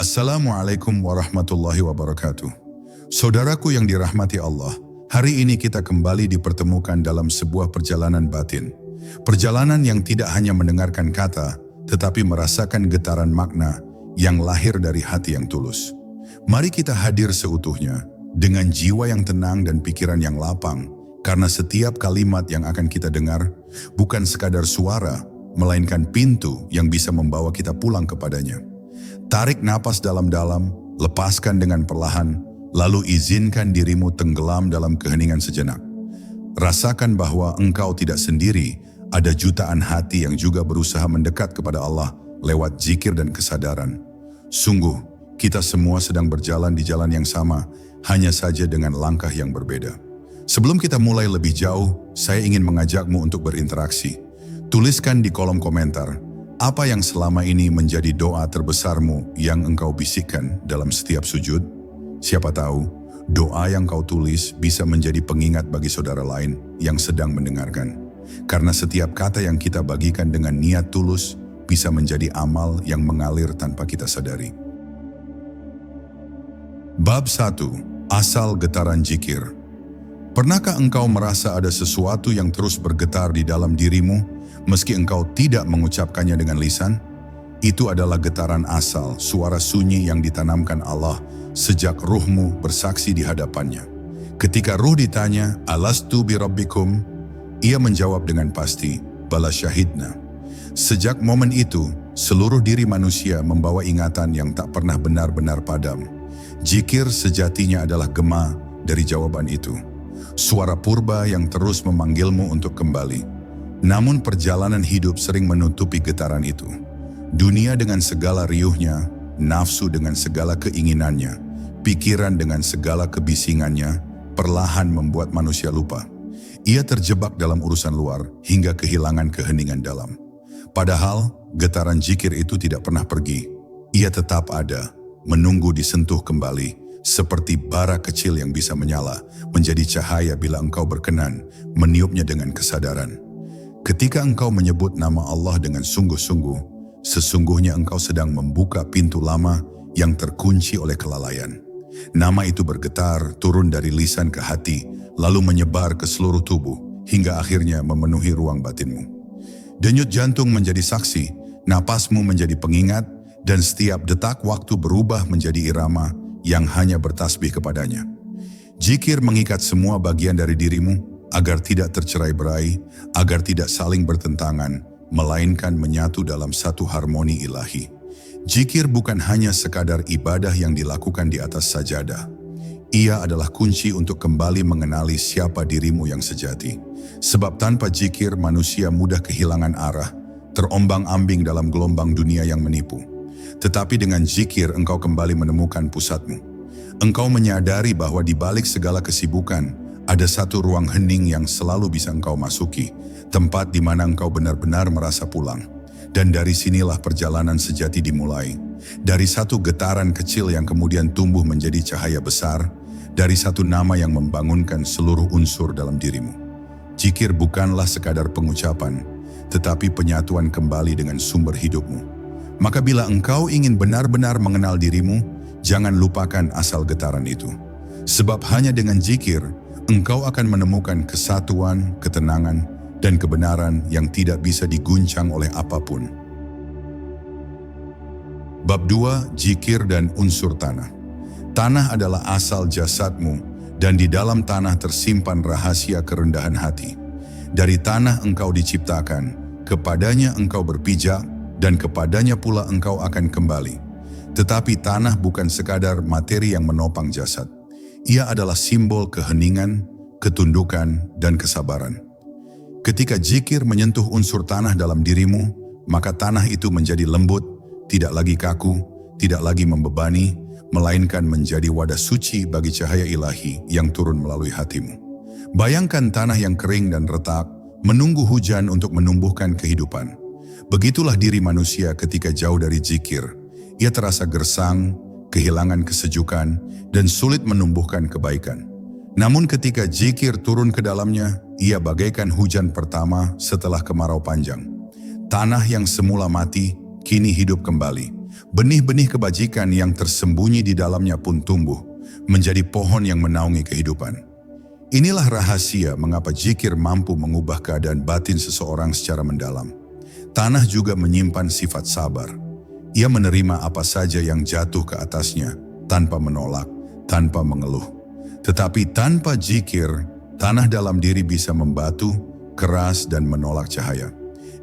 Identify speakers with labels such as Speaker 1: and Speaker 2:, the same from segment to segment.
Speaker 1: Assalamualaikum warahmatullahi wabarakatuh. Saudaraku yang dirahmati Allah, hari ini kita kembali dipertemukan dalam sebuah perjalanan batin. Perjalanan yang tidak hanya mendengarkan kata, tetapi merasakan getaran makna yang lahir dari hati yang tulus. Mari kita hadir seutuhnya, dengan jiwa yang tenang dan pikiran yang lapang, karena setiap kalimat yang akan kita dengar bukan sekadar suara, melainkan pintu yang bisa membawa kita pulang kepadanya. Tarik napas dalam-dalam, lepaskan dengan perlahan, lalu izinkan dirimu tenggelam dalam keheningan sejenak. Rasakan bahwa engkau tidak sendiri, ada jutaan hati yang juga berusaha mendekat kepada Allah lewat zikir dan kesadaran. Sungguh, kita semua sedang berjalan di jalan yang sama, hanya saja dengan langkah yang berbeda. Sebelum kita mulai lebih jauh, saya ingin mengajakmu untuk berinteraksi. Tuliskan di kolom komentar, apa yang selama ini menjadi doa terbesarmu yang engkau bisikkan dalam setiap sujud? Siapa tahu, doa yang kau tulis bisa menjadi pengingat bagi saudara lain yang sedang mendengarkan. Karena setiap kata yang kita bagikan dengan niat tulus bisa menjadi amal yang mengalir tanpa kita sadari. Bab 1. Asal getaran zikir. Pernahkah engkau merasa ada sesuatu yang terus bergetar di dalam dirimu, meski engkau tidak mengucapkannya dengan lisan? Itu adalah getaran asal, suara sunyi yang ditanamkan Allah sejak ruhmu bersaksi di hadapannya. Ketika ruh ditanya, "Alastu bi rabbikum?" Ia menjawab dengan pasti, "Bala syahidna." Sejak momen itu, seluruh diri manusia membawa ingatan yang tak pernah benar-benar padam. Zikir sejatinya adalah gema dari jawaban itu. Suara purba yang terus memanggilmu untuk kembali. Namun perjalanan hidup sering menutupi getaran itu. Dunia dengan segala riuhnya, nafsu dengan segala keinginannya, pikiran dengan segala kebisingannya, perlahan membuat manusia lupa. Ia terjebak dalam urusan luar hingga kehilangan keheningan dalam. Padahal getaran zikir itu tidak pernah pergi. Ia tetap ada, menunggu disentuh kembali. Seperti bara kecil yang bisa menyala, menjadi cahaya bila engkau berkenan, meniupnya dengan kesadaran. Ketika engkau menyebut nama Allah dengan sungguh-sungguh, sesungguhnya engkau sedang membuka pintu lama yang terkunci oleh kelalaian. Nama itu bergetar, turun dari lisan ke hati, lalu menyebar ke seluruh tubuh, hingga akhirnya memenuhi ruang batinmu. Denyut jantung menjadi saksi, napasmu menjadi pengingat, dan setiap detak waktu berubah menjadi irama yang hanya bertasbih kepadanya. Zikir mengikat semua bagian dari dirimu agar tidak tercerai-berai, agar tidak saling bertentangan, melainkan menyatu dalam satu harmoni ilahi. Zikir bukan hanya sekadar ibadah yang dilakukan di atas sajadah. Ia adalah kunci untuk kembali mengenali siapa dirimu yang sejati. Sebab tanpa zikir manusia mudah kehilangan arah, terombang-ambing dalam gelombang dunia yang menipu. Tetapi dengan zikir engkau kembali menemukan pusatmu. Engkau menyadari bahwa di balik segala kesibukan, ada satu ruang hening yang selalu bisa engkau masuki, tempat di mana engkau benar-benar merasa pulang. Dan dari sinilah perjalanan sejati dimulai. Dari satu getaran kecil yang kemudian tumbuh menjadi cahaya besar, dari satu nama yang membangunkan seluruh unsur dalam dirimu. Zikir bukanlah sekadar pengucapan, tetapi penyatuan kembali dengan sumber hidupmu. Maka bila engkau ingin benar-benar mengenal dirimu, jangan lupakan asal getaran itu. Sebab hanya dengan zikir, engkau akan menemukan kesatuan, ketenangan, dan kebenaran yang tidak bisa diguncang oleh apapun. Bab 2. Zikir dan unsur tanah. Tanah adalah asal jasadmu, dan di dalam tanah tersimpan rahasia kerendahan hati. Dari tanah engkau diciptakan, kepadanya engkau berpijak, dan kepadanya pula engkau akan kembali. Tetapi tanah bukan sekadar materi yang menopang jasad. Ia adalah simbol keheningan, ketundukan, dan kesabaran. Ketika zikir menyentuh unsur tanah dalam dirimu, maka tanah itu menjadi lembut, tidak lagi kaku, tidak lagi membebani, melainkan menjadi wadah suci bagi cahaya ilahi yang turun melalui hatimu. Bayangkan tanah yang kering dan retak, menunggu hujan untuk menumbuhkan kehidupan. Begitulah diri manusia ketika jauh dari zikir. Ia terasa gersang, kehilangan kesejukan, dan sulit menumbuhkan kebaikan. Namun ketika zikir turun ke dalamnya, ia bagaikan hujan pertama setelah kemarau panjang. Tanah yang semula mati kini hidup kembali. Benih-benih kebajikan yang tersembunyi di dalamnya pun tumbuh, menjadi pohon yang menaungi kehidupan. Inilah rahasia mengapa zikir mampu mengubah keadaan batin seseorang secara mendalam. Tanah juga menyimpan sifat sabar. Ia menerima apa saja yang jatuh ke atasnya, tanpa menolak, tanpa mengeluh. Tetapi tanpa zikir, tanah dalam diri bisa membatu, keras dan menolak cahaya.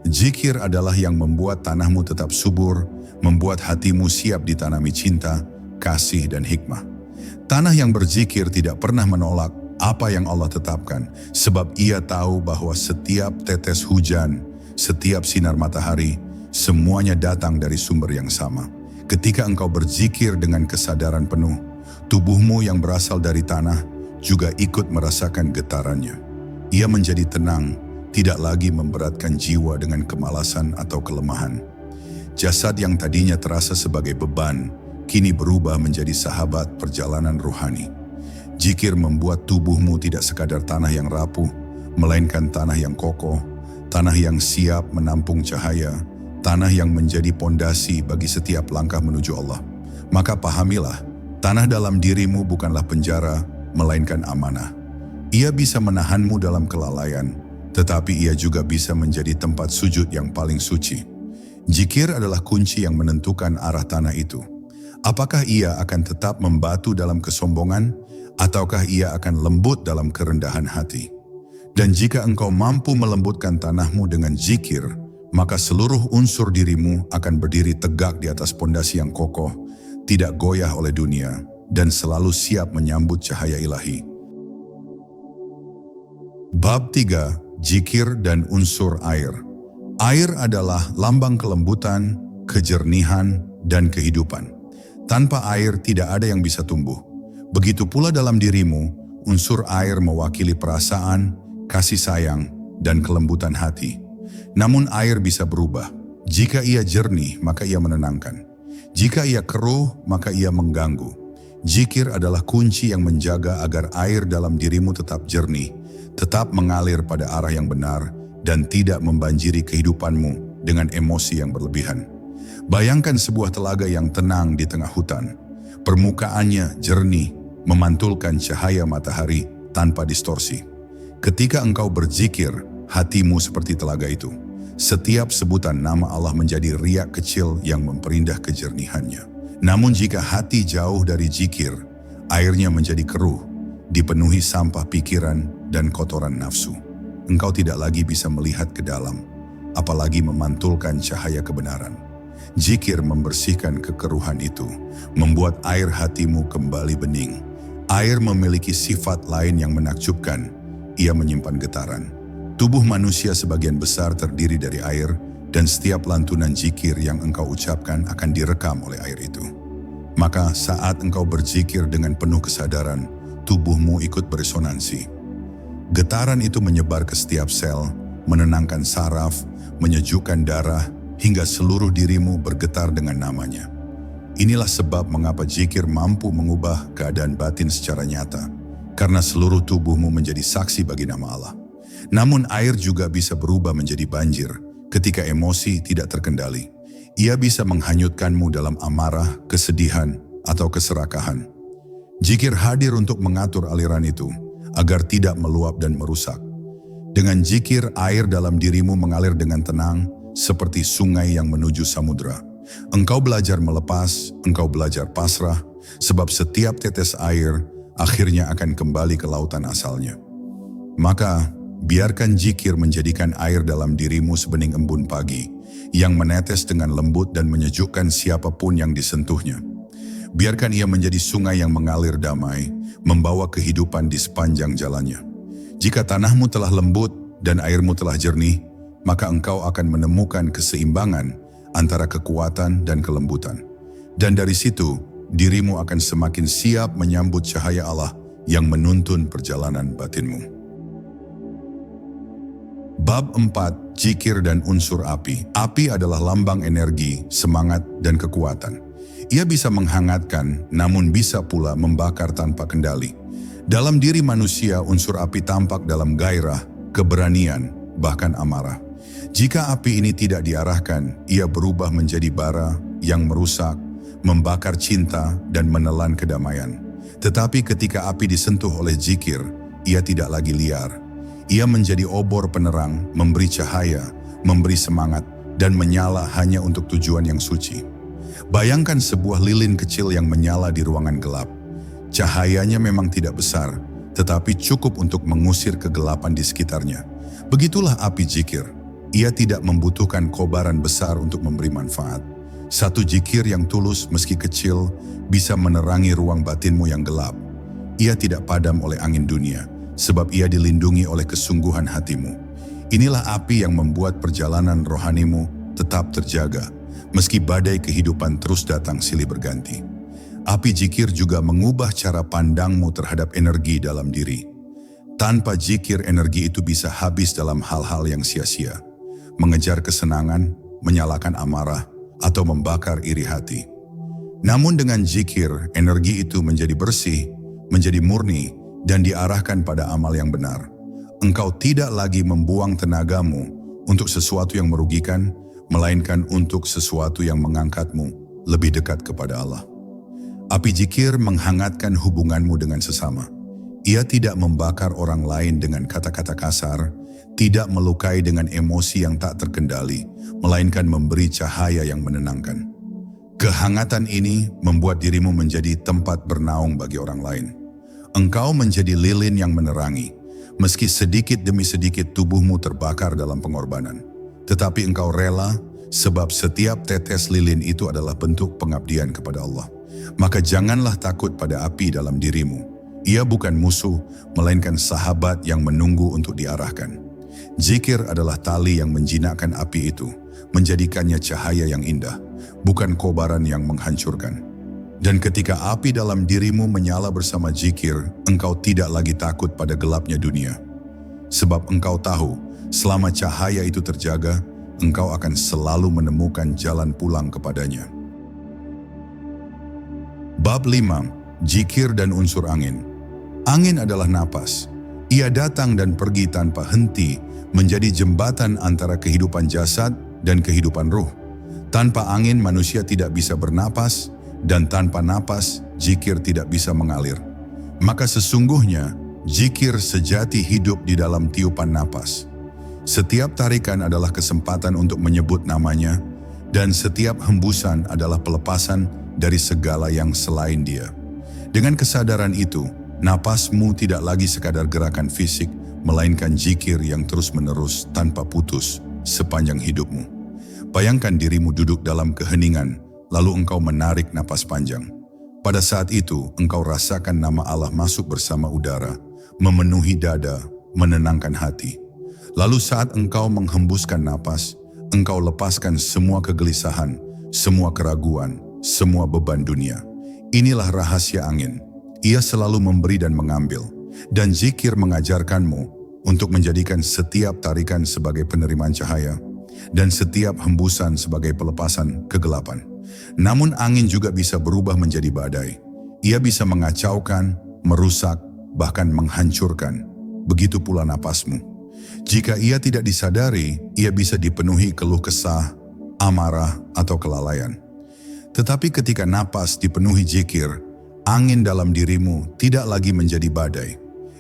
Speaker 1: Zikir adalah yang membuat tanahmu tetap subur, membuat hatimu siap ditanami cinta, kasih dan hikmah. Tanah yang berzikir tidak pernah menolak apa yang Allah tetapkan, sebab ia tahu bahwa setiap tetes hujan, setiap sinar matahari, semuanya datang dari sumber yang sama. Ketika engkau berzikir dengan kesadaran penuh, tubuhmu yang berasal dari tanah juga ikut merasakan getarannya. Ia menjadi tenang, tidak lagi memberatkan jiwa dengan kemalasan atau kelemahan. Jasad yang tadinya terasa sebagai beban, kini berubah menjadi sahabat perjalanan rohani. Zikir membuat tubuhmu tidak sekadar tanah yang rapuh, melainkan tanah yang kokoh, tanah yang siap menampung cahaya, tanah yang menjadi pondasi bagi setiap langkah menuju Allah. Maka pahamilah, tanah dalam dirimu bukanlah penjara, melainkan amanah. Ia bisa menahanmu dalam kelalaian, tetapi ia juga bisa menjadi tempat sujud yang paling suci. Zikir adalah kunci yang menentukan arah tanah itu. Apakah ia akan tetap membatu dalam kesombongan, ataukah ia akan lembut dalam kerendahan hati? Dan jika engkau mampu melembutkan tanahmu dengan zikir, maka seluruh unsur dirimu akan berdiri tegak di atas pondasi yang kokoh, tidak goyah oleh dunia, dan selalu siap menyambut cahaya ilahi. Bab 3. Zikir dan unsur air. Air adalah lambang kelembutan, kejernihan, dan kehidupan. Tanpa air tidak ada yang bisa tumbuh. Begitu pula dalam dirimu, unsur air mewakili perasaan, kasih sayang, dan kelembutan hati. Namun air bisa berubah. Jika ia jernih, maka ia menenangkan. Jika ia keruh, maka ia mengganggu. Zikir adalah kunci yang menjaga agar air dalam dirimu tetap jernih, tetap mengalir pada arah yang benar, dan tidak membanjiri kehidupanmu dengan emosi yang berlebihan. Bayangkan sebuah telaga yang tenang di tengah hutan. Permukaannya jernih, memantulkan cahaya matahari tanpa distorsi. Ketika engkau berzikir, hatimu seperti telaga itu. Setiap sebutan nama Allah menjadi riak kecil yang memperindah kejernihannya. Namun jika hati jauh dari zikir, airnya menjadi keruh, dipenuhi sampah pikiran dan kotoran nafsu. Engkau tidak lagi bisa melihat ke dalam, apalagi memantulkan cahaya kebenaran. Zikir membersihkan kekeruhan itu, membuat air hatimu kembali bening. Air memiliki sifat lain yang menakjubkan. Ia menyimpan getaran. Tubuh manusia sebagian besar terdiri dari air, dan setiap lantunan zikir yang engkau ucapkan akan direkam oleh air itu. Maka saat engkau berzikir dengan penuh kesadaran, tubuhmu ikut beresonansi. Getaran itu menyebar ke setiap sel, menenangkan saraf, menyejukkan darah, hingga seluruh dirimu bergetar dengan namanya. Inilah sebab mengapa zikir mampu mengubah keadaan batin secara nyata, karena seluruh tubuhmu menjadi saksi bagi nama Allah. Namun air juga bisa berubah menjadi banjir ketika emosi tidak terkendali. Ia bisa menghanyutkanmu dalam amarah, kesedihan, atau keserakahan. Zikir hadir untuk mengatur aliran itu, agar tidak meluap dan merusak. Dengan zikir, air dalam dirimu mengalir dengan tenang, seperti sungai yang menuju samudera. Engkau belajar melepas, engkau belajar pasrah, sebab setiap tetes air akhirnya akan kembali ke lautan asalnya. Maka, biarkan zikir menjadikan air dalam dirimu sebening embun pagi, yang menetes dengan lembut dan menyejukkan siapapun yang disentuhnya. Biarkan ia menjadi sungai yang mengalir damai, membawa kehidupan di sepanjang jalannya. Jika tanahmu telah lembut dan airmu telah jernih, maka engkau akan menemukan keseimbangan antara kekuatan dan kelembutan. Dan dari situ, dirimu akan semakin siap menyambut cahaya Allah yang menuntun perjalanan batinmu. Bab 4. Zikir dan unsur api. Api adalah lambang energi, semangat, dan kekuatan. Ia bisa menghangatkan, namun bisa pula membakar tanpa kendali. Dalam diri manusia, unsur api tampak dalam gairah, keberanian, bahkan amarah. Jika api ini tidak diarahkan, ia berubah menjadi bara yang merusak, membakar cinta dan menelan kedamaian. Tetapi ketika api disentuh oleh zikir, ia tidak lagi liar. Ia menjadi obor penerang, memberi cahaya, memberi semangat, dan menyala hanya untuk tujuan yang suci. Bayangkan sebuah lilin kecil yang menyala di ruangan gelap. Cahayanya memang tidak besar, tetapi cukup untuk mengusir kegelapan di sekitarnya. Begitulah api zikir. Ia tidak membutuhkan kobaran besar untuk memberi manfaat. Satu zikir yang tulus meski kecil bisa menerangi ruang batinmu yang gelap. Ia tidak padam oleh angin dunia, sebab ia dilindungi oleh kesungguhan hatimu. Inilah api yang membuat perjalanan rohanimu tetap terjaga, meski badai kehidupan terus datang silih berganti. Api zikir juga mengubah cara pandangmu terhadap energi dalam diri. Tanpa zikir, energi itu bisa habis dalam hal-hal yang sia-sia, mengejar kesenangan, menyalakan amarah, atau membakar iri hati. Namun dengan zikir, energi itu menjadi bersih, menjadi murni, dan diarahkan pada amal yang benar. Engkau tidak lagi membuang tenagamu untuk sesuatu yang merugikan, melainkan untuk sesuatu yang mengangkatmu lebih dekat kepada Allah. Api zikir menghangatkan hubunganmu dengan sesama. Ia tidak membakar orang lain dengan kata-kata kasar, tidak melukai dengan emosi yang tak terkendali, melainkan memberi cahaya yang menenangkan. Kehangatan ini membuat dirimu menjadi tempat bernaung bagi orang lain. Engkau menjadi lilin yang menerangi, meski sedikit demi sedikit tubuhmu terbakar dalam pengorbanan. Tetapi engkau rela, sebab setiap tetes lilin itu adalah bentuk pengabdian kepada Allah. Maka janganlah takut pada api dalam dirimu. Ia bukan musuh, melainkan sahabat yang menunggu untuk diarahkan. Zikir adalah tali yang menjinakkan api itu, menjadikannya cahaya yang indah, bukan kobaran yang menghancurkan. Dan ketika api dalam dirimu menyala bersama zikir, engkau tidak lagi takut pada gelapnya dunia. Sebab engkau tahu, selama cahaya itu terjaga, engkau akan selalu menemukan jalan pulang kepadanya. Bab 5. Zikir dan unsur angin. Angin adalah napas. Ia datang dan pergi tanpa henti, menjadi jembatan antara kehidupan jasad dan kehidupan ruh. Tanpa angin manusia tidak bisa bernapas, dan tanpa napas, zikir tidak bisa mengalir. Maka sesungguhnya, zikir sejati hidup di dalam tiupan napas. Setiap tarikan adalah kesempatan untuk menyebut namanya, dan setiap hembusan adalah pelepasan dari segala yang selain Dia. Dengan kesadaran itu, napasmu tidak lagi sekadar gerakan fisik, melainkan zikir yang terus-menerus tanpa putus sepanjang hidupmu. Bayangkan dirimu duduk dalam keheningan, lalu engkau menarik napas panjang. Pada saat itu, engkau rasakan nama Allah masuk bersama udara, memenuhi dada, menenangkan hati. Lalu saat engkau menghembuskan napas, engkau lepaskan semua kegelisahan, semua keraguan, semua beban dunia. Inilah rahasia angin. Ia selalu memberi dan mengambil. Dan zikir mengajarkanmu untuk menjadikan setiap tarikan sebagai penerimaan cahaya, dan setiap hembusan sebagai pelepasan kegelapan. Namun angin juga bisa berubah menjadi badai. Ia bisa mengacaukan, merusak, bahkan menghancurkan. Begitu pula napasmu. Jika ia tidak disadari, ia bisa dipenuhi keluh kesah, amarah, atau kelalaian. Tetapi ketika napas dipenuhi zikir, angin dalam dirimu tidak lagi menjadi badai.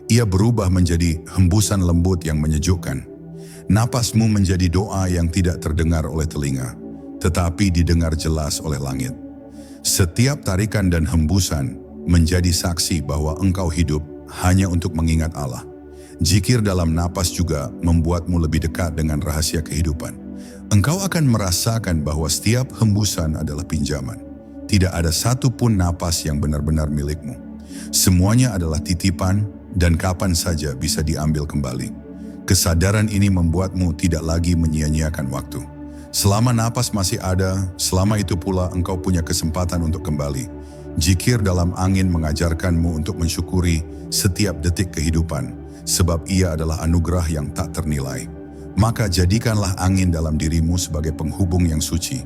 Speaker 1: Ia berubah menjadi hembusan lembut yang menyejukkan. Napasmu menjadi doa yang tidak terdengar oleh telinga, tetapi didengar jelas oleh langit. Setiap tarikan dan hembusan menjadi saksi bahwa engkau hidup hanya untuk mengingat Allah. Zikir dalam napas juga membuatmu lebih dekat dengan rahasia kehidupan. Engkau akan merasakan bahwa setiap hembusan adalah pinjaman. Tidak ada satu pun napas yang benar-benar milikmu. Semuanya adalah titipan dan kapan saja bisa diambil kembali. Kesadaran ini membuatmu tidak lagi menyia-nyiakan waktu. Selama napas masih ada, selama itu pula engkau punya kesempatan untuk kembali. Zikir dalam angin mengajarkanmu untuk mensyukuri setiap detik kehidupan, sebab ia adalah anugerah yang tak ternilai. Maka jadikanlah angin dalam dirimu sebagai penghubung yang suci.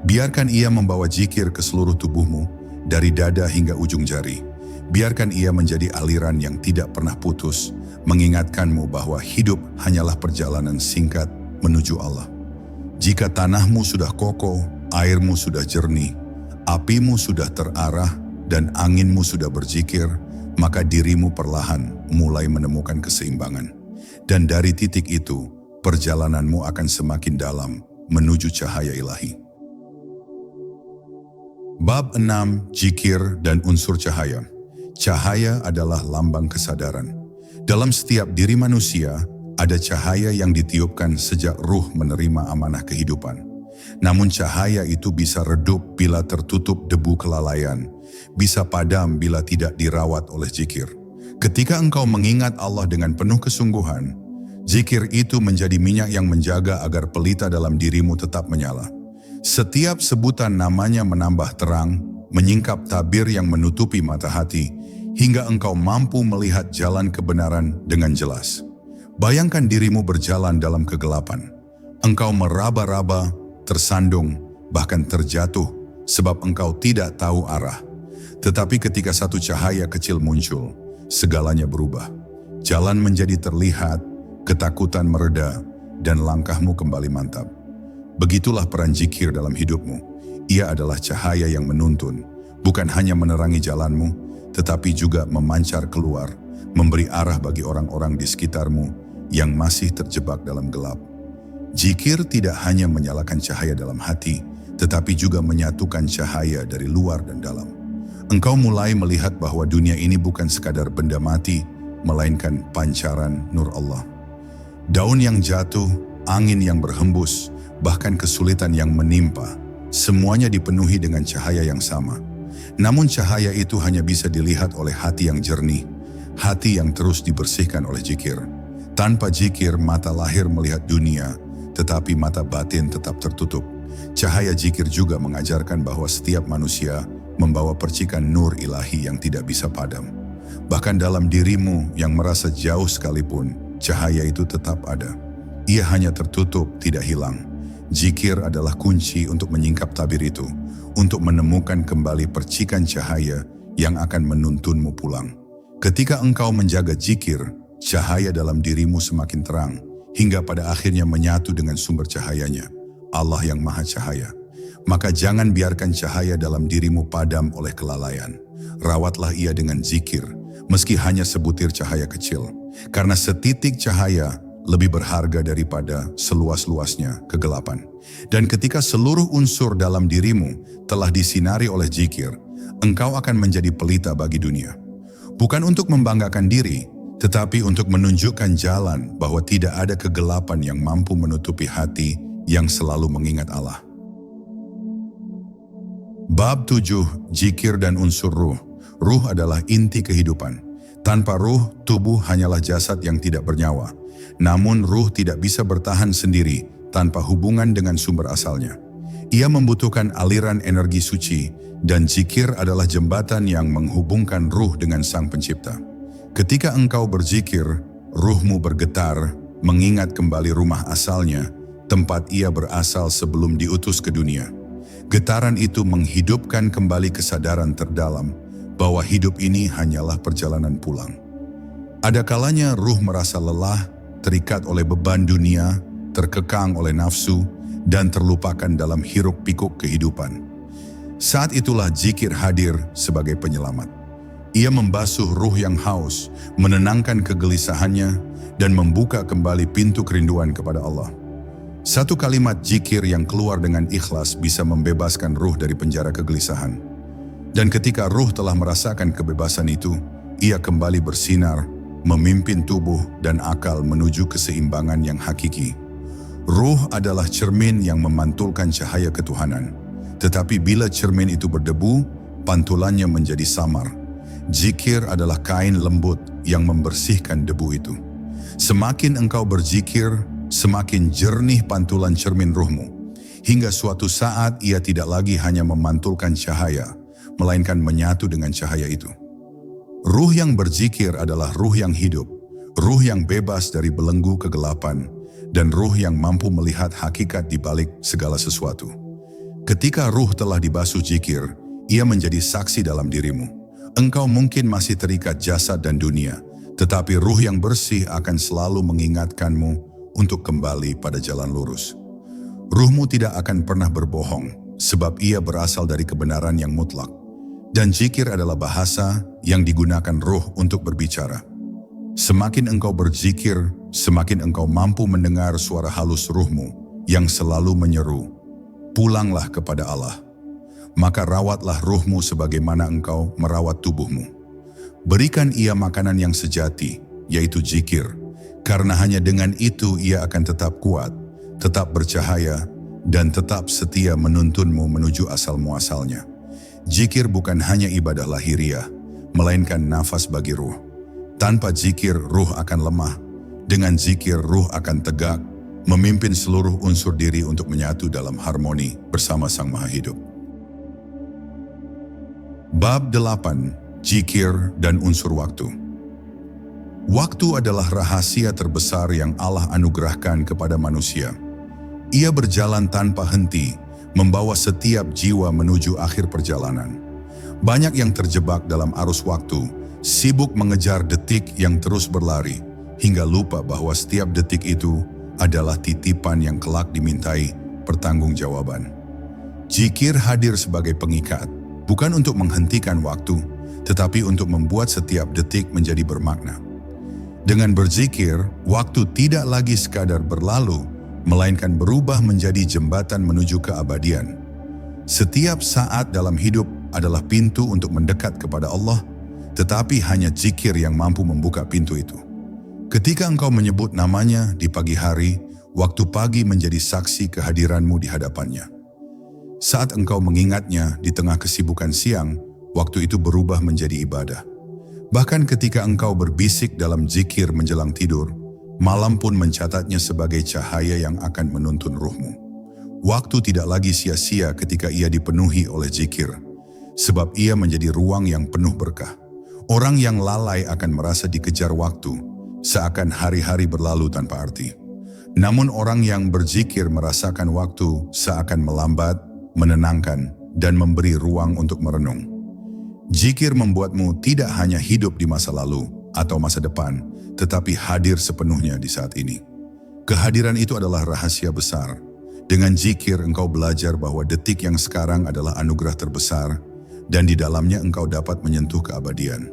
Speaker 1: Biarkan ia membawa zikir ke seluruh tubuhmu, dari dada hingga ujung jari. Biarkan ia menjadi aliran yang tidak pernah putus, mengingatkanmu bahwa hidup hanyalah perjalanan singkat menuju Allah. Jika tanahmu sudah kokoh, airmu sudah jernih, apimu sudah terarah, dan anginmu sudah berzikir, maka dirimu perlahan mulai menemukan keseimbangan. Dan dari titik itu, perjalananmu akan semakin dalam menuju cahaya ilahi. Bab 6. Zikir dan unsur cahaya. Cahaya adalah lambang kesadaran. Dalam setiap diri manusia, ada cahaya yang ditiupkan sejak ruh menerima amanah kehidupan. Namun cahaya itu bisa redup bila tertutup debu kelalaian, bisa padam bila tidak dirawat oleh zikir. Ketika engkau mengingat Allah dengan penuh kesungguhan, zikir itu menjadi minyak yang menjaga agar pelita dalam dirimu tetap menyala. Setiap sebutan namanya menambah terang, menyingkap tabir yang menutupi mata hati, hingga engkau mampu melihat jalan kebenaran dengan jelas. Bayangkan dirimu berjalan dalam kegelapan. Engkau meraba-raba, tersandung, bahkan terjatuh, sebab engkau tidak tahu arah. Tetapi ketika satu cahaya kecil muncul, segalanya berubah. Jalan menjadi terlihat, ketakutan mereda, dan langkahmu kembali mantap. Begitulah peran zikir dalam hidupmu. Ia adalah cahaya yang menuntun, bukan hanya menerangi jalanmu, tetapi juga memancar keluar, memberi arah bagi orang-orang di sekitarmu yang masih terjebak dalam gelap. Zikir tidak hanya menyalakan cahaya dalam hati, tetapi juga menyatukan cahaya dari luar dan dalam. Engkau mulai melihat bahwa dunia ini bukan sekadar benda mati, melainkan pancaran nur Allah. Daun yang jatuh, angin yang berhembus, bahkan kesulitan yang menimpa, semuanya dipenuhi dengan cahaya yang sama. Namun cahaya itu hanya bisa dilihat oleh hati yang jernih, hati yang terus dibersihkan oleh zikir. Tanpa zikir, mata lahir melihat dunia, tetapi mata batin tetap tertutup. Cahaya zikir juga mengajarkan bahwa setiap manusia membawa percikan nur ilahi yang tidak bisa padam. Bahkan dalam dirimu yang merasa jauh sekalipun, cahaya itu tetap ada. Ia hanya tertutup, tidak hilang. Zikir adalah kunci untuk menyingkap tabir itu, untuk menemukan kembali percikan cahaya yang akan menuntunmu pulang. Ketika engkau menjaga zikir, cahaya dalam dirimu semakin terang, hingga pada akhirnya menyatu dengan sumber cahayanya, Allah yang Maha Cahaya. Maka jangan biarkan cahaya dalam dirimu padam oleh kelalaian. Rawatlah ia dengan zikir, meski hanya sebutir cahaya kecil, karena setitik cahaya lebih berharga daripada seluas-luasnya kegelapan. Dan ketika seluruh unsur dalam dirimu telah disinari oleh zikir, engkau akan menjadi pelita bagi dunia. Bukan untuk membanggakan diri, tetapi untuk menunjukkan jalan bahwa tidak ada kegelapan yang mampu menutupi hati yang selalu mengingat Allah. Bab 7. Zikir dan unsur ruh. Ruh adalah inti kehidupan. Tanpa ruh, tubuh hanyalah jasad yang tidak bernyawa. Namun ruh tidak bisa bertahan sendiri tanpa hubungan dengan sumber asalnya. Ia membutuhkan aliran energi suci, dan zikir adalah jembatan yang menghubungkan ruh dengan Sang Pencipta. Ketika engkau berzikir, ruhmu bergetar, mengingat kembali rumah asalnya, tempat ia berasal sebelum diutus ke dunia. Getaran itu menghidupkan kembali kesadaran terdalam bahwa hidup ini hanyalah perjalanan pulang. Ada kalanya ruh merasa lelah, terikat oleh beban dunia, terkekang oleh nafsu, dan terlupakan dalam hiruk-pikuk kehidupan. Saat itulah zikir hadir sebagai penyelamat. Ia membasuh ruh yang haus, menenangkan kegelisahannya, dan membuka kembali pintu kerinduan kepada Allah. Satu kalimat zikir yang keluar dengan ikhlas bisa membebaskan ruh dari penjara kegelisahan. Dan ketika ruh telah merasakan kebebasan itu, ia kembali bersinar, memimpin tubuh dan akal menuju keseimbangan yang hakiki. Ruh adalah cermin yang memantulkan cahaya ketuhanan. Tetapi bila cermin itu berdebu, pantulannya menjadi samar. Zikir adalah kain lembut yang membersihkan debu itu. Semakin engkau berzikir, semakin jernih pantulan cermin ruhmu, hingga suatu saat ia tidak lagi hanya memantulkan cahaya, melainkan menyatu dengan cahaya itu. Ruh yang berzikir adalah ruh yang hidup, ruh yang bebas dari belenggu kegelapan, dan ruh yang mampu melihat hakikat di balik segala sesuatu. Ketika ruh telah dibasuh zikir, ia menjadi saksi dalam dirimu. Engkau mungkin masih terikat jasad dan dunia, tetapi ruh yang bersih akan selalu mengingatkanmu untuk kembali pada jalan lurus. Ruhmu tidak akan pernah berbohong, sebab ia berasal dari kebenaran yang mutlak. Dan zikir adalah bahasa yang digunakan ruh untuk berbicara. Semakin engkau berzikir, semakin engkau mampu mendengar suara halus ruhmu yang selalu menyeru, "Pulanglah kepada Allah." Maka rawatlah ruhmu sebagaimana engkau merawat tubuhmu. Berikan ia makanan yang sejati, yaitu zikir, karena hanya dengan itu ia akan tetap kuat, tetap bercahaya, dan tetap setia menuntunmu menuju asal muasalnya. Zikir bukan hanya ibadah lahiriah, melainkan nafas bagi ruh. Tanpa zikir, ruh akan lemah. Dengan zikir, ruh akan tegak, memimpin seluruh unsur diri untuk menyatu dalam harmoni bersama Sang Maha Hidup. Bab 8. Zikir dan unsur waktu. Waktu adalah rahasia terbesar yang Allah anugerahkan kepada manusia. Ia berjalan tanpa henti, membawa setiap jiwa menuju akhir perjalanan. Banyak yang terjebak dalam arus waktu, sibuk mengejar detik yang terus berlari, hingga lupa bahwa setiap detik itu adalah titipan yang kelak dimintai pertanggungjawaban. Zikir hadir sebagai pengikat, bukan untuk menghentikan waktu, tetapi untuk membuat setiap detik menjadi bermakna. Dengan berzikir, waktu tidak lagi sekadar berlalu, melainkan berubah menjadi jembatan menuju keabadian. Setiap saat dalam hidup adalah pintu untuk mendekat kepada Allah, tetapi hanya zikir yang mampu membuka pintu itu. Ketika engkau menyebut namanya di pagi hari, waktu pagi menjadi saksi kehadiranmu di hadapannya. Saat engkau mengingatnya di tengah kesibukan siang, waktu itu berubah menjadi ibadah. Bahkan ketika engkau berbisik dalam zikir menjelang tidur, malam pun mencatatnya sebagai cahaya yang akan menuntun ruhmu. Waktu tidak lagi sia-sia ketika ia dipenuhi oleh zikir, sebab ia menjadi ruang yang penuh berkah. Orang yang lalai akan merasa dikejar waktu, seakan hari-hari berlalu tanpa arti. Namun orang yang berzikir merasakan waktu seakan melambat, menenangkan, dan memberi ruang untuk merenung. Zikir membuatmu tidak hanya hidup di masa lalu atau masa depan, tetapi hadir sepenuhnya di saat ini. Kehadiran itu adalah rahasia besar. Dengan zikir engkau belajar bahwa detik yang sekarang adalah anugerah terbesar, dan di dalamnya engkau dapat menyentuh keabadian.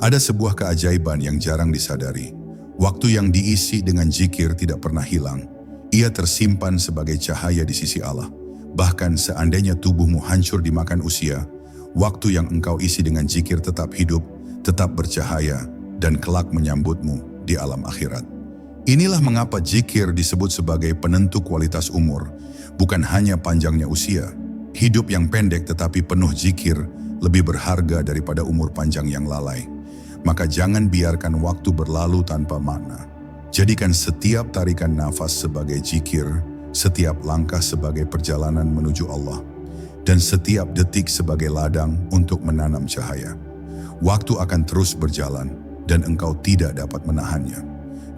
Speaker 1: Ada sebuah keajaiban yang jarang disadari. Waktu yang diisi dengan zikir tidak pernah hilang. Ia tersimpan sebagai cahaya di sisi Allah. Bahkan seandainya tubuhmu hancur dimakan usia, waktu yang engkau isi dengan zikir tetap hidup, tetap bercahaya, dan kelak menyambutmu di alam akhirat. Inilah mengapa zikir disebut sebagai penentu kualitas umur, bukan hanya panjangnya usia. Hidup yang pendek tetapi penuh zikir lebih berharga daripada umur panjang yang lalai. Maka jangan biarkan waktu berlalu tanpa makna. Jadikan setiap tarikan nafas sebagai zikir, setiap langkah sebagai perjalanan menuju Allah, dan setiap detik sebagai ladang untuk menanam cahaya. Waktu akan terus berjalan dan engkau tidak dapat menahannya.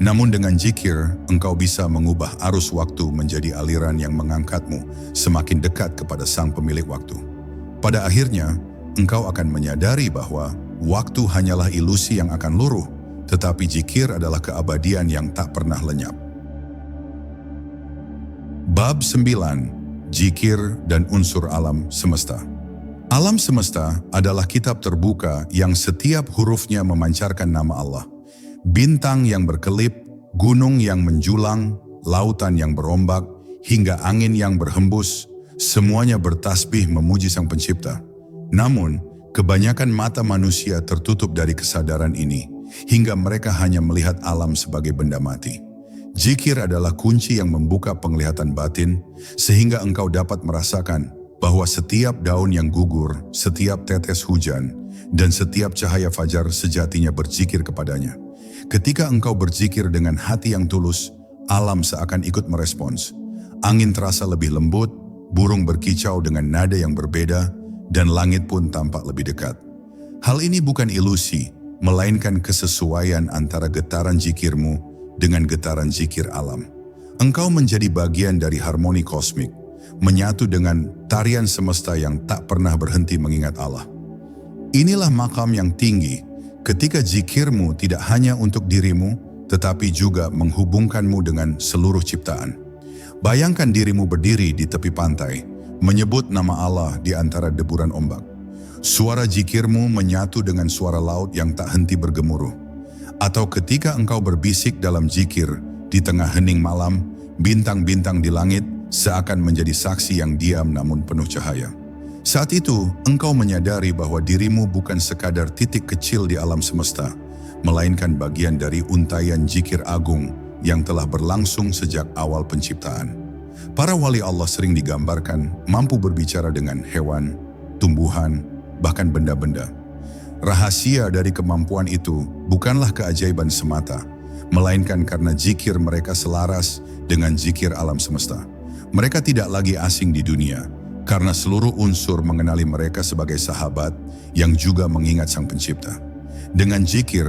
Speaker 1: Namun dengan zikir, engkau bisa mengubah arus waktu menjadi aliran yang mengangkatmu semakin dekat kepada Sang Pemilik waktu. Pada akhirnya, engkau akan menyadari bahwa waktu hanyalah ilusi yang akan luruh, tetapi zikir adalah keabadian yang tak pernah lenyap. Bab 9. Zikir dan unsur alam semesta. Alam semesta adalah kitab terbuka yang setiap hurufnya memancarkan nama Allah. Bintang yang berkelip, gunung yang menjulang, lautan yang berombak, hingga angin yang berhembus, semuanya bertasbih memuji Sang Pencipta. Namun, kebanyakan mata manusia tertutup dari kesadaran ini, hingga mereka hanya melihat alam sebagai benda mati. Zikir adalah kunci yang membuka penglihatan batin, sehingga engkau dapat merasakan bahwa setiap daun yang gugur, setiap tetes hujan, dan setiap cahaya fajar sejatinya berzikir kepadanya. Ketika engkau berzikir dengan hati yang tulus, alam seakan ikut merespons. Angin terasa lebih lembut, burung berkicau dengan nada yang berbeda, dan langit pun tampak lebih dekat. Hal ini bukan ilusi, melainkan kesesuaian antara getaran zikirmu dengan getaran zikir alam. Engkau menjadi bagian dari harmoni kosmik, menyatu dengan tarian semesta yang tak pernah berhenti mengingat Allah. Inilah makam yang tinggi, ketika zikirmu tidak hanya untuk dirimu, tetapi juga menghubungkanmu dengan seluruh ciptaan. Bayangkan dirimu berdiri di tepi pantai, menyebut nama Allah di antara deburan ombak. Suara zikirmu menyatu dengan suara laut yang tak henti bergemuruh. Atau ketika engkau berbisik dalam zikir, di tengah hening malam, bintang-bintang di langit seakan menjadi saksi yang diam namun penuh cahaya. Saat itu, engkau menyadari bahwa dirimu bukan sekadar titik kecil di alam semesta, melainkan bagian dari untaian zikir agung yang telah berlangsung sejak awal penciptaan. Para wali Allah sering digambarkan mampu berbicara dengan hewan, tumbuhan, bahkan benda-benda. Rahasia dari kemampuan itu bukanlah keajaiban semata, melainkan karena zikir mereka selaras dengan zikir alam semesta. Mereka tidak lagi asing di dunia, karena seluruh unsur mengenali mereka sebagai sahabat yang juga mengingat Sang Pencipta. Dengan zikir,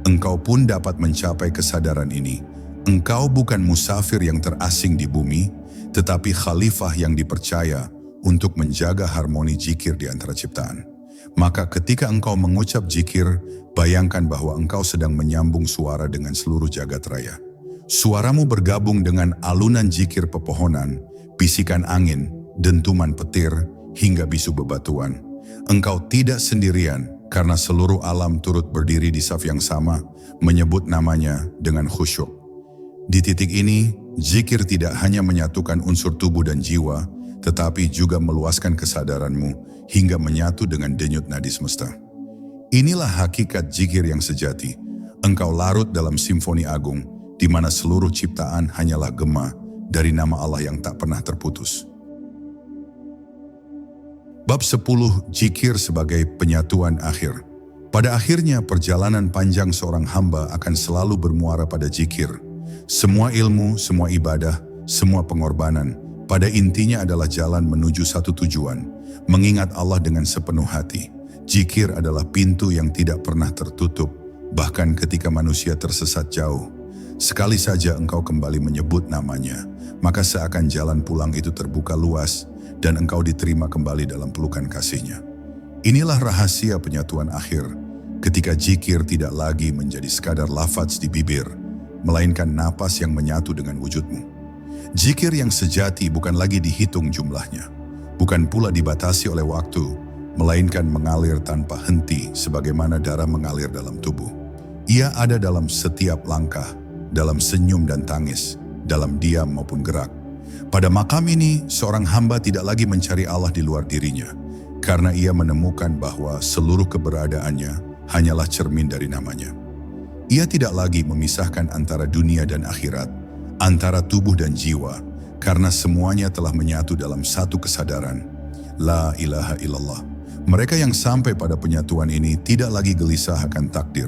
Speaker 1: engkau pun dapat mencapai kesadaran ini. Engkau bukan musafir yang terasing di bumi, tetapi khalifah yang dipercaya untuk menjaga harmoni zikir di antara ciptaan. Maka ketika engkau mengucap zikir, bayangkan bahwa engkau sedang menyambung suara dengan seluruh jagat raya. Suaramu bergabung dengan alunan zikir pepohonan, bisikan angin, dentuman petir, hingga bisu bebatuan. Engkau tidak sendirian karena seluruh alam turut berdiri di saf yang sama, menyebut namanya dengan khusyuk. Di titik ini, zikir tidak hanya menyatukan unsur tubuh dan jiwa, tetapi juga meluaskan kesadaranmu hingga menyatu dengan denyut nadi semesta. Inilah hakikat zikir yang sejati. Engkau larut dalam simfoni agung, di mana seluruh ciptaan hanyalah gema dari nama Allah yang tak pernah terputus. Bab 10, Zikir sebagai penyatuan akhir. Pada akhirnya perjalanan panjang seorang hamba akan selalu bermuara pada zikir. Semua ilmu, semua ibadah, semua pengorbanan, pada intinya adalah jalan menuju satu tujuan, mengingat Allah dengan sepenuh hati. Zikir adalah pintu yang tidak pernah tertutup, bahkan ketika manusia tersesat jauh. Sekali saja engkau kembali menyebut namanya, maka seakan jalan pulang itu terbuka luas, dan engkau diterima kembali dalam pelukan kasih-Nya. Inilah rahasia penyatuan akhir, ketika zikir tidak lagi menjadi sekadar lafaz di bibir, melainkan napas yang menyatu dengan wujudmu. Zikir yang sejati bukan lagi dihitung jumlahnya, bukan pula dibatasi oleh waktu, melainkan mengalir tanpa henti sebagaimana darah mengalir dalam tubuh. Ia ada dalam setiap langkah, dalam senyum dan tangis, dalam diam maupun gerak. Pada makam ini, seorang hamba tidak lagi mencari Allah di luar dirinya, karena ia menemukan bahwa seluruh keberadaannya hanyalah cermin dari namanya. Ia tidak lagi memisahkan antara dunia dan akhirat, antara tubuh dan jiwa, karena semuanya telah menyatu dalam satu kesadaran. La ilaha illallah. Mereka yang sampai pada penyatuan ini tidak lagi gelisah akan takdir,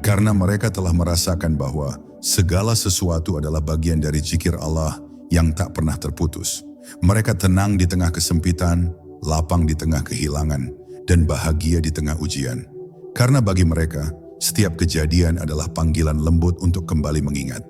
Speaker 1: karena mereka telah merasakan bahwa segala sesuatu adalah bagian dari zikir Allah yang tak pernah terputus. Mereka tenang di tengah kesempitan, lapang di tengah kehilangan, dan bahagia di tengah ujian. Karena bagi mereka, setiap kejadian adalah panggilan lembut untuk kembali mengingat.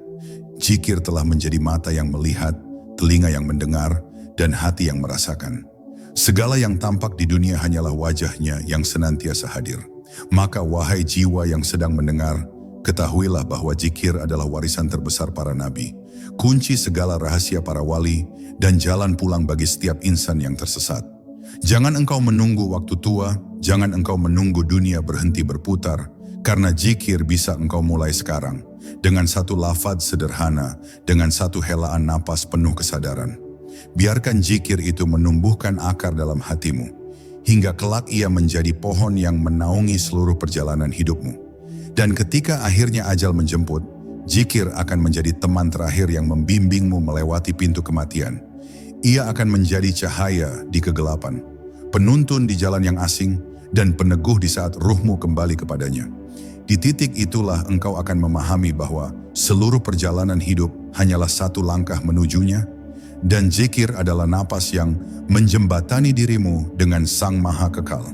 Speaker 1: Zikir telah menjadi mata yang melihat, telinga yang mendengar, dan hati yang merasakan. Segala yang tampak di dunia hanyalah wajah-Nya yang senantiasa hadir. Maka wahai jiwa yang sedang mendengar, ketahuilah bahwa zikir adalah warisan terbesar para nabi, kunci segala rahasia para wali, dan jalan pulang bagi setiap insan yang tersesat. Jangan engkau menunggu waktu tua, jangan engkau menunggu dunia berhenti berputar, karena zikir bisa engkau mulai sekarang, dengan satu lafaz sederhana, dengan satu helaan napas penuh kesadaran. Biarkan zikir itu menumbuhkan akar dalam hatimu, hingga kelak ia menjadi pohon yang menaungi seluruh perjalanan hidupmu. Dan ketika akhirnya ajal menjemput, zikir akan menjadi teman terakhir yang membimbingmu melewati pintu kematian. Ia akan menjadi cahaya di kegelapan, penuntun di jalan yang asing, dan peneguh di saat ruhmu kembali kepadanya. Di titik itulah engkau akan memahami bahwa seluruh perjalanan hidup hanyalah satu langkah menujunya, dan zikir adalah napas yang menjembatani dirimu dengan Sang Maha Kekal.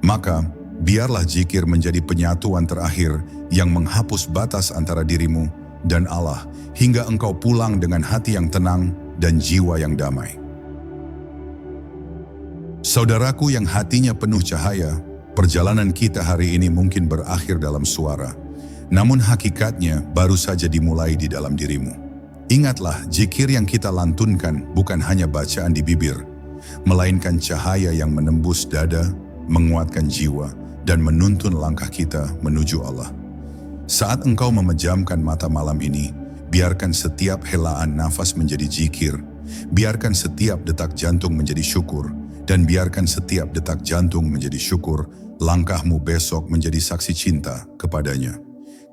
Speaker 1: Maka, biarlah zikir menjadi penyatuan terakhir yang menghapus batas antara dirimu dan Allah, hingga engkau pulang dengan hati yang tenang dan jiwa yang damai. Saudaraku yang hatinya penuh cahaya, perjalanan kita hari ini mungkin berakhir dalam suara. Namun hakikatnya baru saja dimulai di dalam dirimu. Ingatlah, zikir yang kita lantunkan bukan hanya bacaan di bibir, melainkan cahaya yang menembus dada, menguatkan jiwa, dan menuntun langkah kita menuju Allah. Saat engkau memejamkan mata malam ini, biarkan setiap helaan nafas menjadi zikir, biarkan setiap detak jantung menjadi syukur, dan biarkan setiap detak jantung menjadi syukur, langkahmu besok menjadi saksi cinta kepadanya.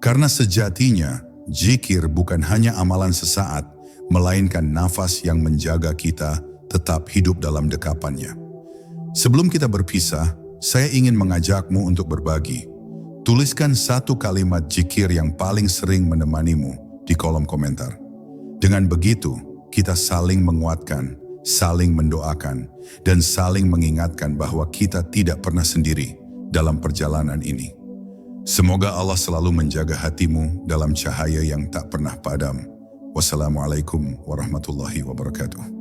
Speaker 1: Karena sejatinya, zikir bukan hanya amalan sesaat, melainkan nafas yang menjaga kita tetap hidup dalam dekapannya. Sebelum kita berpisah, saya ingin mengajakmu untuk berbagi. Tuliskan satu kalimat zikir yang paling sering menemanimu di kolom komentar. Dengan begitu, kita saling menguatkan, saling mendoakan, dan saling mengingatkan bahwa kita tidak pernah sendiri dalam perjalanan ini. Semoga Allah selalu menjaga hatimu dalam cahaya yang tak pernah padam. Wassalamualaikum warahmatullahi wabarakatuh.